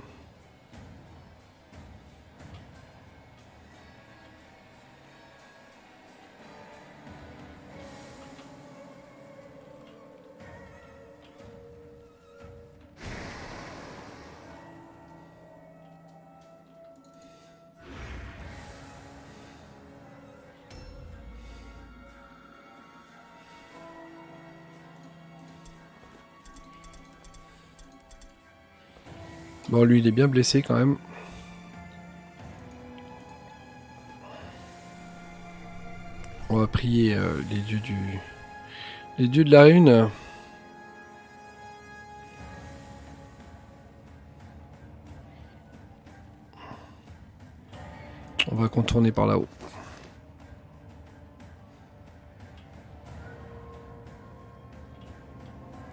Speaker 1: Bon, lui, il est bien blessé quand même. On va prier les dieux les dieux de la rune. On va contourner par là-haut.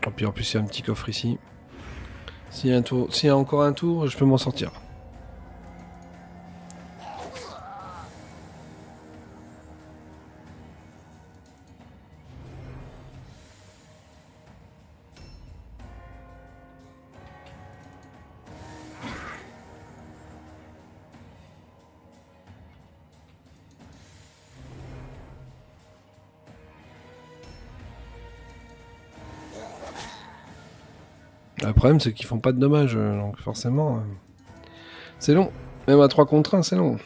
Speaker 1: Et puis en plus, il y a un petit coffre ici. S'il y a encore un tour, je peux m'en sortir. Le problème, c'est qu'ils font pas de dommages, donc forcément, c'est long. Même à 3 contre 1, c'est long.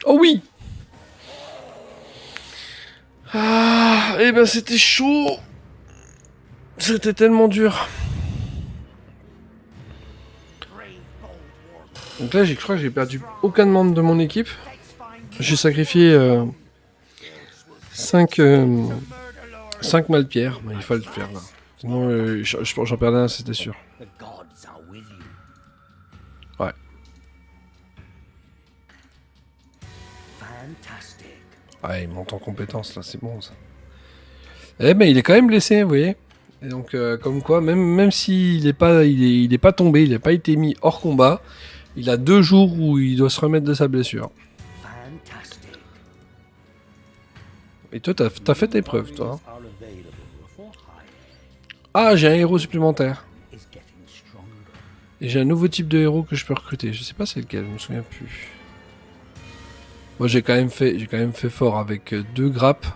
Speaker 1: Oh oui! Ah, eh ben c'était chaud! C'était tellement dur. Donc là, je crois que j'ai perdu aucun membre de mon équipe. J'ai sacrifié 5 Malpierre. Il fallait le faire là. Sinon, j'en perdais un, c'était sûr.
Speaker 2: The gods are with you.
Speaker 1: Ouais.
Speaker 2: Fantastic.
Speaker 1: Ouais, il monte en compétence là, c'est bon ça. Eh ben, il est quand même blessé, vous voyez. Et donc, comme quoi, même s'il est pas, il est pas tombé, il n'a pas été mis hors combat, il a 2 jours où il doit se remettre de sa blessure.
Speaker 2: Fantastic.
Speaker 1: Et toi, t'as fait tes preuves, toi.
Speaker 2: Are available for hire.
Speaker 1: Ah, j'ai un héros supplémentaire.
Speaker 2: Is getting stronger.
Speaker 1: Et j'ai un nouveau type de héros que je peux recruter. Je sais pas c'est lequel, je me souviens plus. Moi, j'ai quand même fait fort avec 2 grappes.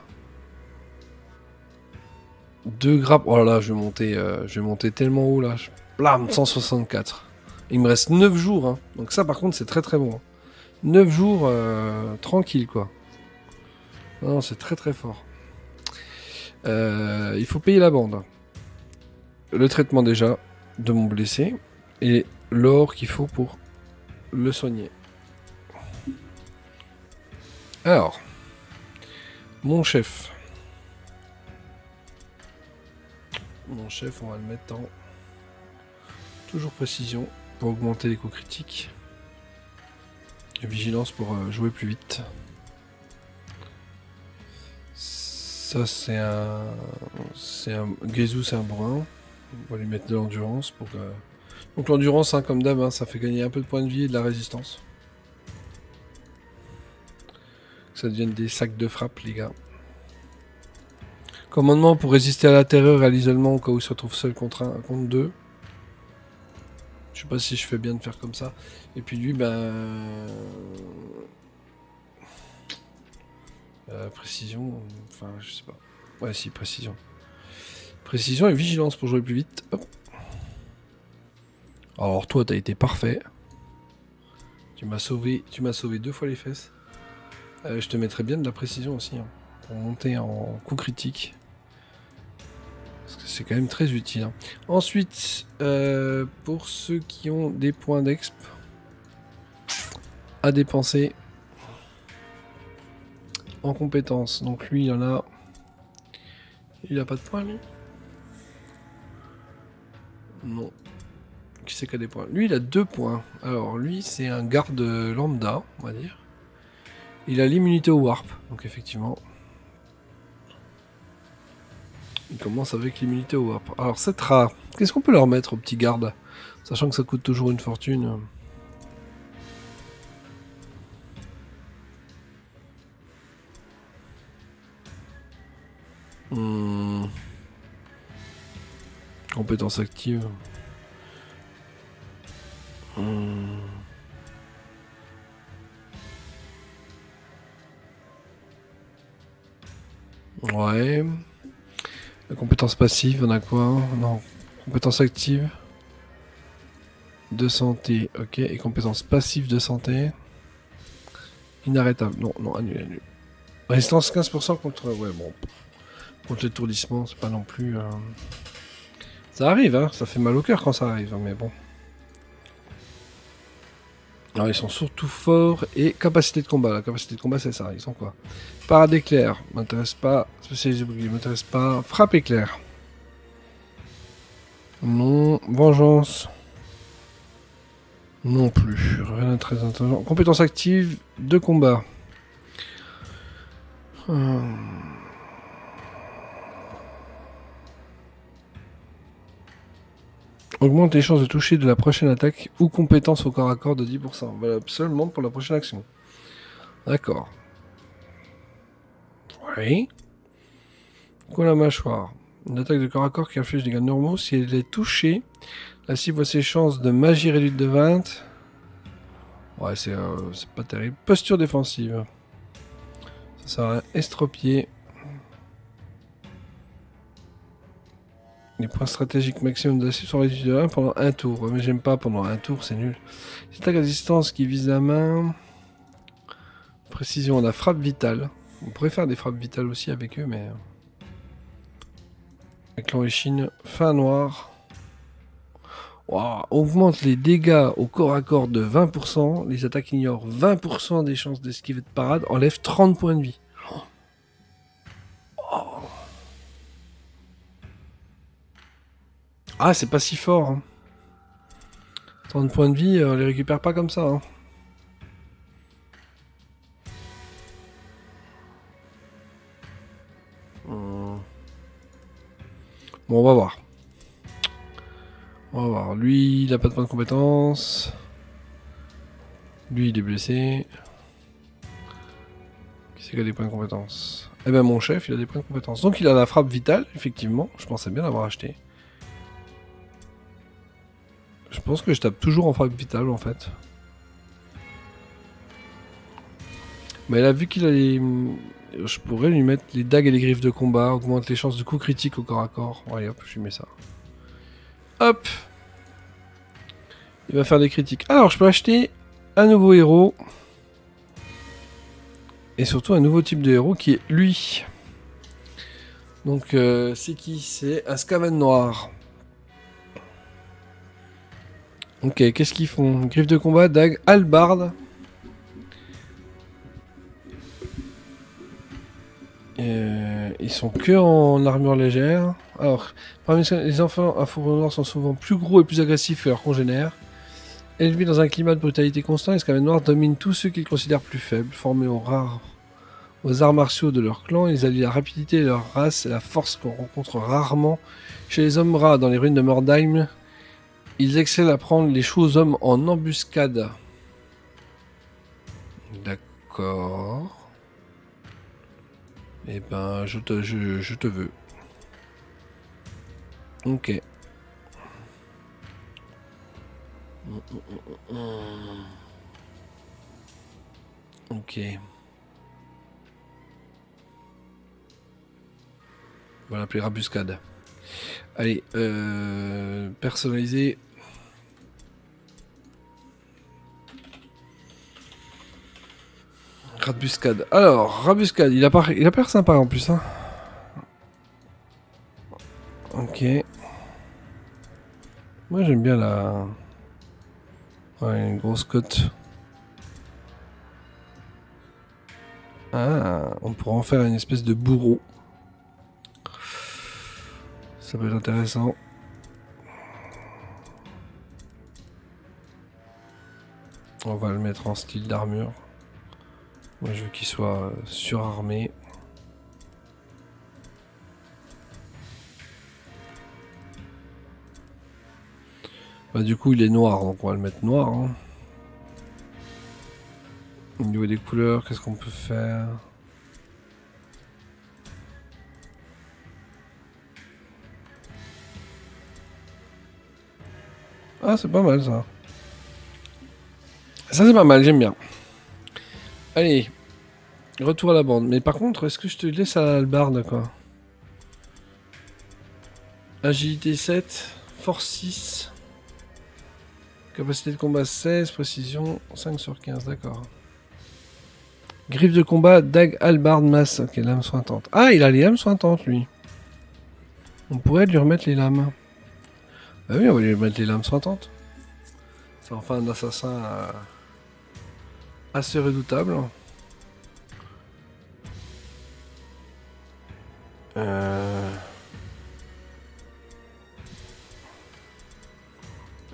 Speaker 1: 2 grappes. Oh là là, je vais monter tellement haut là. Blam, 164. Il me reste 9 jours. Hein. Donc ça, par contre, c'est très très bon. 9 jours tranquille, quoi. Non, c'est très très fort. Il faut payer la bande. Le traitement déjà de mon blessé. Et l'or qu'il faut pour le soigner. Alors. Mon chef. Mon chef, on va le mettre en toujours précision pour augmenter les coups critiques. Et vigilance pour jouer plus vite. Ça c'est un Gezu, c'est un brun. On va lui mettre de l'endurance pour que... Donc l'endurance, hein, comme d'hab, hein, ça fait gagner un peu de points de vie et de la résistance. Que ça devienne des sacs de frappe, les gars. Commandement pour résister à la terreur et à l'isolement au cas où il se retrouve seul contre deux. Je sais pas si je fais bien de faire comme ça. Et puis lui, précision, enfin, je sais pas. Ouais, si, précision. Précision et vigilance pour jouer plus vite. Hop. Alors toi, t'as été parfait. Tu m'as sauvé 2 fois les fesses. Je te mettrais bien de la précision aussi, hein, pour monter en coup critique. Parce que c'est quand même très utile. Hein. Ensuite, pour ceux qui ont des points d'exp à dépenser en compétences. Donc lui, il en a... Il a pas de points, lui? Non. Qui c'est qui a des points? Lui, il a 2 points. Alors, lui, c'est un garde lambda, on va dire. Il a l'immunité au warp, donc effectivement. Il commence avec l'immunité au warp. Alors, cette rare, qu'est-ce qu'on peut leur mettre aux petits gardes? Sachant que ça coûte toujours une fortune. Compétence active. Ouais. La compétence passive, on a quoi? Non. Compétence active. De santé, ok. Et compétence passive de santé. Inarrêtable. Non, non, annule. Résistance 15% contre... Ouais, bon. Contre l'étourdissement, c'est pas non plus... Ça arrive, hein. Ça fait mal au cœur quand ça arrive, hein, mais bon. Alors, ils sont surtout forts. Et capacité de combat. La capacité de combat, c'est ça. Ils sont quoi? Parade éclair. M'intéresse pas. Spécialisé bouclier. M'intéresse pas. Frappe éclair. Non. Vengeance. Non plus. Rien de très intelligent. Compétence active de combat. Augmente les chances de toucher de la prochaine attaque ou compétence au corps à corps de 10%. Valable seulement pour la prochaine action. D'accord. Oui. Quoi la mâchoire? Une attaque de corps à corps qui inflige des dégâts normaux. Si elle est touchée, la cible voit ses chances de magie réduite de 20. Ouais, c'est pas terrible. Posture défensive. Ça sert à estropier. Les points stratégiques maximum de la cible sont réduits de 1 pendant un tour. Ouais, mais j'aime pas pendant un tour, c'est nul. C'est attaque à distance qui vise la main. Précision, on a frappe vitale. On pourrait faire des frappes vitales aussi avec eux, mais... Avec l'origine, fin noire. Wow, augmente les dégâts au corps à corps de 20%. Les attaques ignorent 20% des chances d'esquive et de parade. Enlève 30 points de vie. Oh. Ah, c'est pas si fort. Hein. 30 points de vie, on les récupère pas comme ça. Hein. Bon, on va voir. On va voir. Lui, il a pas de points de compétence. Lui, il est blessé. Qui c'est qui a des points de compétence? Eh ben, mon chef, il a des points de compétence. Donc, il a la frappe vitale, effectivement. Je pensais bien l'avoir acheté. Je pense que je tape toujours en frappe vitale, en fait. Mais là, vu qu'il a les... Je pourrais lui mettre les dagues et les griffes de combat, augmente les chances de coups critiques au corps à corps. Ouais, hop, je lui mets ça. Hop! Il va faire des critiques. Alors, je peux acheter un nouveau héros. Et surtout un nouveau type de héros qui est lui. Donc, c'est qui? C'est un Skaven noir. Ok, qu'est-ce qu'ils font? Griffe de combat, dague, hallebarde. Ils sont que en armure légère. Alors, parmi les enfants à fourrure noire sont souvent plus gros et plus agressifs que leurs congénères. Élevés dans un climat de brutalité constant, les Skaven noirs dominent tous ceux qu'ils considèrent plus faibles. Formés aux arts martiaux de leur clan, ils allient la rapidité de leur race et la force qu'on rencontre rarement chez les hommes rats dans les ruines de Mordheim. Ils excellent à prendre les choux aux hommes en embuscade. D'accord. Eh ben, je te veux. Ok. Ok. On va l'appeler Rabuscade. Allez, personnaliser. Rabuscade. Alors, Rabuscade, il a pas l'air sympa en plus. Hein. Ok. Moi j'aime bien la... Ouais, une grosse côte. Ah, on pourra en faire une espèce de bourreau. Ça peut être intéressant. On va le mettre en style d'armure. Moi je veux qu'il soit surarmé. Bah du coup il est noir, donc on va le mettre noir. Hein. Au niveau des couleurs, qu'est-ce qu'on peut faire? Ah c'est pas mal ça. Ça c'est pas mal, j'aime bien. Allez, retour à la bande. Mais par contre, est-ce que je te laisse à l'albarde quoi? Agilité 7, force 6, capacité de combat 16, précision 5 sur 15, d'accord. Griffe de combat, dague, hallebarde, masse. Ok, lame sointante. Ah, il a les lames sointantes, lui. On pourrait lui remettre les lames. Bah oui, on va lui remettre les lames sointantes. C'est enfin un assassin assez redoutable.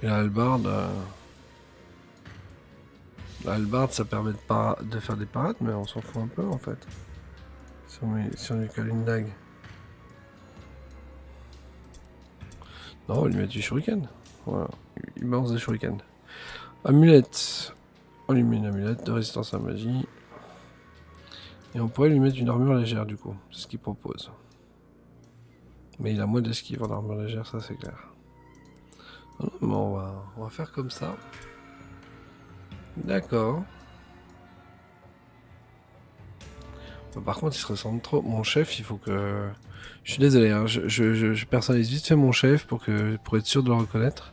Speaker 1: Et la hallebarde... La hallebarde, ça permet de faire des parades, mais on s'en fout un peu, en fait. Si on lui colle une dague. Non, on va lui mettre du shuriken. Voilà, il balance des shurikens. Amulette. On lui met une amulette de résistance à la magie. Et on pourrait lui mettre une armure légère, du coup. C'est ce qu'il propose. Mais il a moins d'esquive en armure légère, ça c'est clair. Non, mais on va faire comme ça. D'accord. Par contre, il se ressemble trop. Mon chef, il faut que... Je suis désolé, hein, je personnalise vite fait mon chef pour être sûr de le reconnaître.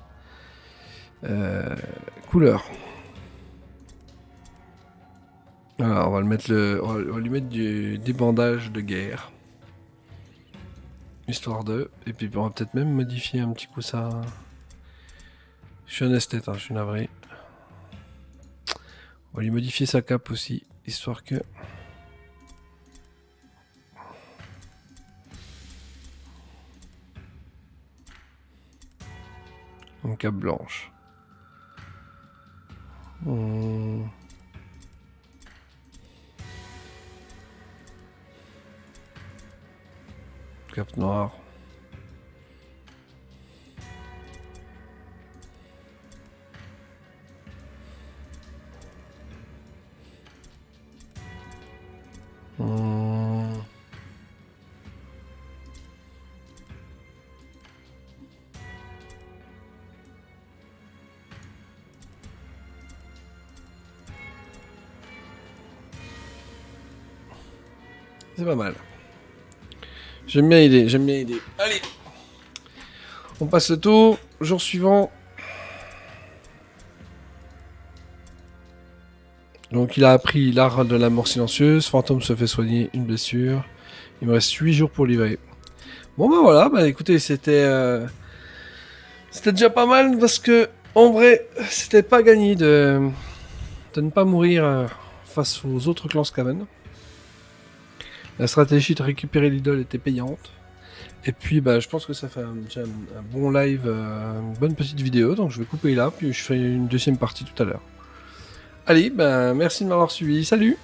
Speaker 1: Couleur. Alors, on va lui mettre des bandages de guerre. Histoire de... Et puis on va peut-être même modifier un petit coup ça. Je suis un esthète, hein, je suis navré. On va lui modifier sa cape aussi, histoire que... Une cape blanche. Cape noire. C'est pas mal. J'aime bien l'idée, j'aime bien l'idée. Allez, on passe le tour. Jour suivant. Donc il a appris l'art de la mort silencieuse. Fantôme se fait soigner une blessure. Il me reste 8 jours pour livrer. Bon bah voilà, bah écoutez, c'était déjà pas mal parce que en vrai, c'était pas gagné de ne pas mourir face aux autres clans Skaven. La stratégie de récupérer l'idole était payante. Et puis bah je pense que ça fait un bon live, une bonne petite vidéo, donc je vais couper là, puis je ferai une deuxième partie tout à l'heure. Allez, ben merci de m'avoir suivi, salut!